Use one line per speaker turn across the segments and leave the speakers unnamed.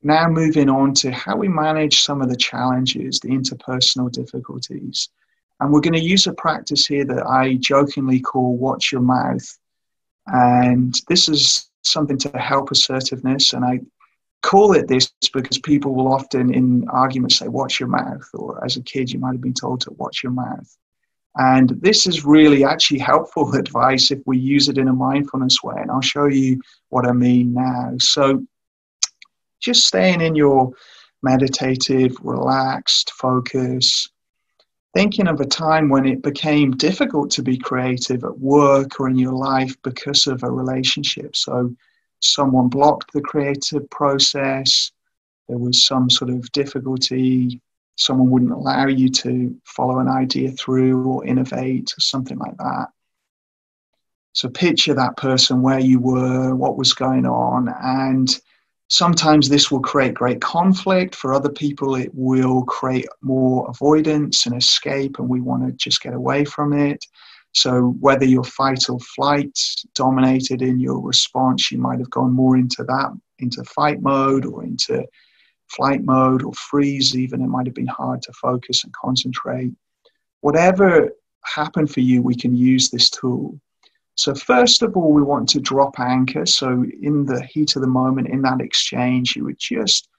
Now moving on to how we manage some of the challenges, the interpersonal difficulties. And we're going to use a practice here that I jokingly call watch your mouth. And this is something to help assertiveness. And I call it this because people will often in arguments say, watch your mouth. Or as a kid, you might have been told to watch your mouth. And this is really actually helpful advice if we use it in a mindfulness way. And I'll show you what I mean now. So just staying in your meditative, relaxed focus, thinking of a time when it became difficult to be creative at work or in your life because of a relationship. So someone blocked the creative process, there was some sort of difficulty, someone wouldn't allow you to follow an idea through or innovate or something like that. So picture that person, where you were, what was going on, and sometimes this will create great conflict. For other people, it will create more avoidance and escape, and we want to just get away from it. So whether your fight or flight dominated in your response, you might have gone more into fight mode or into flight mode or freeze even. It might have been hard to focus and concentrate. Whatever happened for you, we can use this tool. So first of all, we want to drop anchor. So in the heat of the moment, in that exchange, you would just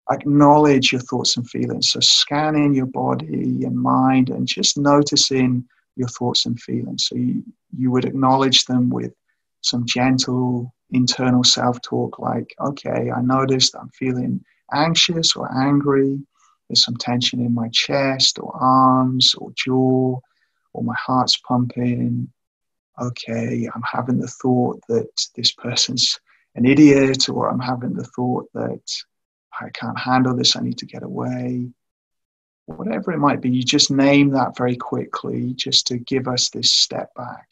acknowledge your thoughts and feelings. So scanning your body and mind and just noticing your thoughts and feelings. So you would acknowledge them with some gentle internal self-talk like, okay, I noticed I'm feeling anxious or angry. There's some tension in my chest or arms or jaw, or my heart's pumping. Okay, I'm having the thought that this person's an idiot, or I'm having the thought that I can't handle this, I need to get away. Whatever it might be, you just name that very quickly just to give us this step back,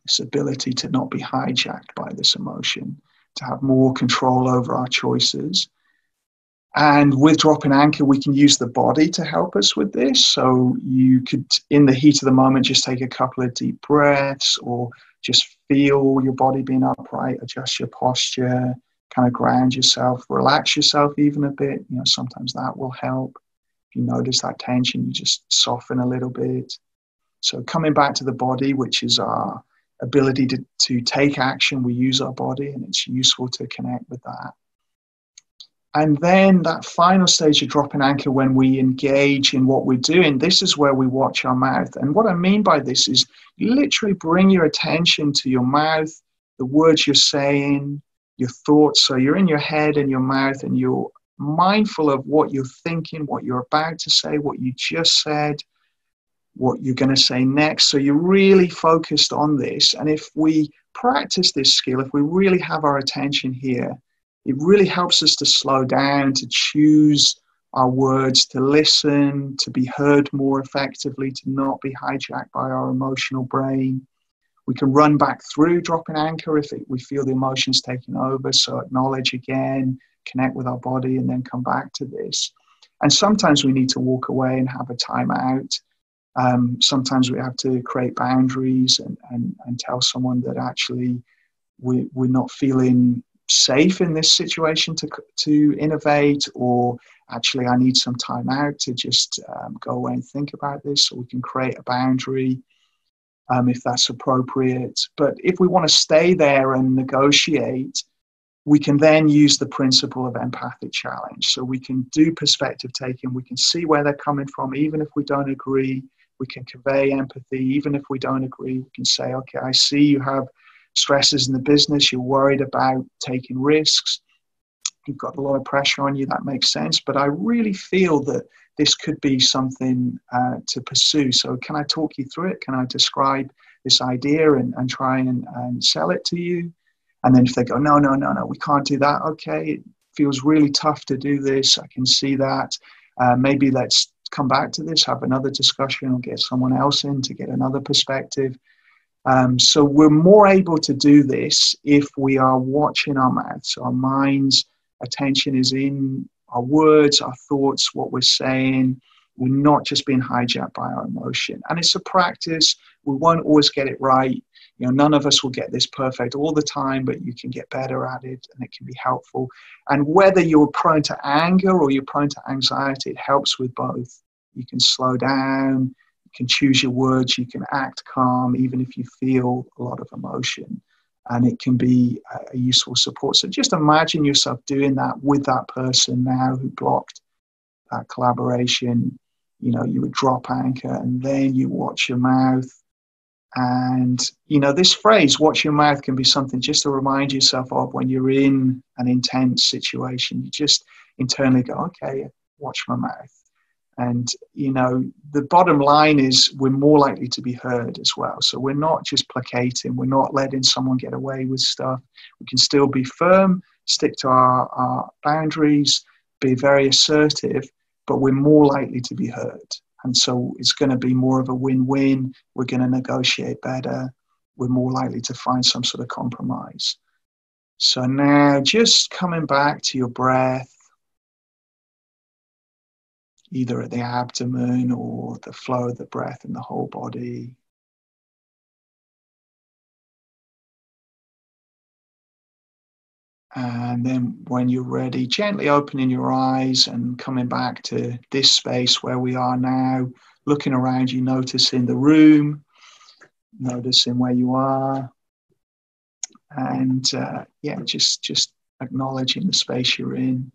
this ability to not be hijacked by this emotion, to have more control over our choices. And with dropping anchor, we can use the body to help us with this. So you could, in the heat of the moment, just take a couple of deep breaths, or just feel your body being upright, adjust your posture, kind of ground yourself, relax yourself even a bit. You know, sometimes that will help. If you notice that tension, you just soften a little bit. So coming back to the body, which is our ability to take action, we use our body, and it's useful to connect with that. And then that final stage of dropping anchor, when we engage in what we're doing, this is where we watch our mouth. And what I mean by this is you literally bring your attention to your mouth, the words you're saying, your thoughts. So you're in your head and your mouth, and you're mindful of what you're thinking, what you're about to say, what you just said, what you're going to say next. So you're really focused on this. And if we practice this skill, if we really have our attention here, it really helps us to slow down, to choose our words, to listen, to be heard more effectively, to not be hijacked by our emotional brain. We can run back through dropping anchor if we feel the emotions taking over. So acknowledge again, connect with our body, and then come back to this. And sometimes we need to walk away and have a time out. Sometimes we have to create boundaries and tell someone that actually we're not feeling safe in this situation to innovate, or actually I need some time out to just go away and think about this. So we can create a boundary if that's appropriate. But if we want to stay there and negotiate, we can then use the principle of empathic challenge. So we can do perspective taking, we can see where they're coming from, even if we don't agree. We can convey empathy, even if we don't agree. We can say, okay, I see you have stresses in the business, you're worried about taking risks, you've got a lot of pressure on you, that makes sense, but I really feel that this could be something to pursue. So can I talk you through it? Can I describe this idea and try and sell it to you? And then if they go, no, we can't do that. Okay, it feels really tough to do this. I can see that. Maybe let's come back to this, have another discussion, or get someone else in to get another perspective. So we're more able to do this if we are watching our mouth. So our mind's attention is in our words, our thoughts, what we're saying. We're not just being hijacked by our emotion. And it's a practice. We won't always get it right. None of us will get this perfect all the time, but you can get better at it and it can be helpful. And whether you're prone to anger or you're prone to anxiety, it helps with both. You can slow down, you can choose your words, you can act calm, even if you feel a lot of emotion. And it can be a useful support. So just imagine yourself doing that with that person now who blocked that collaboration. You would drop anchor and then you watch your mouth. And, this phrase, watch your mouth, can be something just to remind yourself of when you're in an intense situation. You just internally go, okay, watch my mouth. And, the bottom line is we're more likely to be heard as well. So we're not just placating. We're not letting someone get away with stuff. We can still be firm, stick to our boundaries, be very assertive, but we're more likely to be heard. And so it's going to be more of a win-win. We're going to negotiate better. We're more likely to find some sort of compromise. So now just coming back to your breath, either at the abdomen or the flow of the breath in the whole body. And then when you're ready, gently opening your eyes and coming back to this space where we are now, looking around you, noticing the room, noticing where you are. And just acknowledging the space you're in.